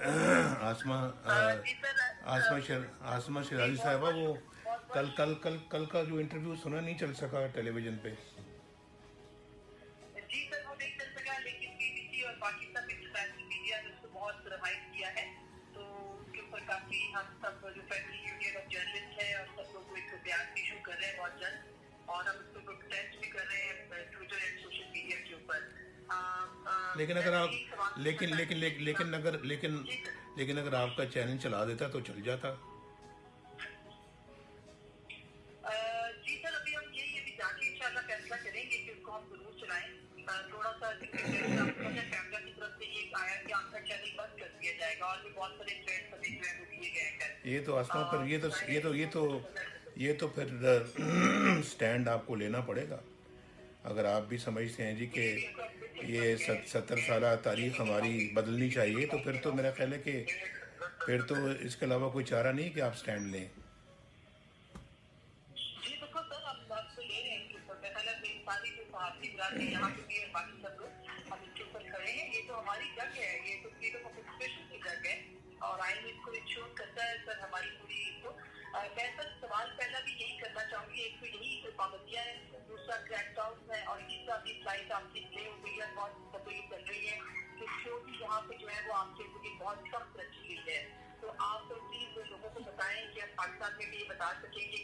आसमा जी sir. आसमा जी शरारी बहुत साहबा, बहुत वो बहुत बहुत कल का जो इंटरव्यू सुना, नहीं चल सका टेलीविजन पे। जी सर, वो नहीं चल सका, लेकिन बीबीसी और बाकी सब इंटरनेशनल मीडिया ने उसको बहुत हाइप किया है। तो उसके ऊपर काफी हम सब जो फेडरल यूनियन ऑफ जर्नलिस्ट है और सब लोग एक बयान इशू कर रहे हैं बहुत जल्द, और हम उसको प्रोटेस्ट भी कर रहे हैं ट्विटर एंड सोशल मीडिया के ऊपर। लेकिन मैं अगर तो आप यही सवाल पूछना लेकिन लेकिन चाहती हूँ लेकिन कि लेकिन अगर लेकिन जी सर। लेकिन अगर आपका चैनल चला देता तो चल जाता। जी सर, अभी हम यही अभी जाके इंशाल्लाह फैसला करेंगे कि उसको हम जरूर चलाएं। थोड़ा सा जैसे आपको पता है कैमरा की तरफ से ये आया कि आपका चैनल बंद कर दिया जाएगा, और भी बहुत सारे थ्रेड्स अभी जो है वो दिए गए हैं ये तो आसमा पर, कल। ये तो फिर स्टैंड आपको लेना पड़ेगा। अगर आप भी समझते हैं जी कि ये 70 साल तारीख हमारी बदलनी चाहिए, तो फिर तो मेरा ख्याल है कि फिर तो इसके अलावा कोई चारा नहीं कि आप स्टैंड लें। जी बिल्कुल सर, हम आपसे ले रहे हैं इसके ऊपर। मैं पहले मेरी सारी जो सहाफ़ी बिरादरी यहाँ पे भी है, बाकी सब लोग हम इसके ऊपर खड़े हैं। ये तो हमारी जंग है, ये तो फ्रीडम ऑफ एक्सप्रेशन की जंग है, और आइन इसको इंश्योर करता है सर हमारी पूरी को। मैं सर सवाल पहला भी यही करना चाहूंगी। एक तो यही जो पाबंदियां हैं, दूसरा क्रैकडाउन है, और तीसरा भी फ्लाइट आपकी डिले हो गई है, बहुत तकलीफ चल रही है, तो शो भी यहाँ पे जो है वो आपके लिए बहुत सख्त रखी गई है। तो आप प्लीज लोगों को बताएं कि हम पाकिस्तान में भी ये बता सकेंगे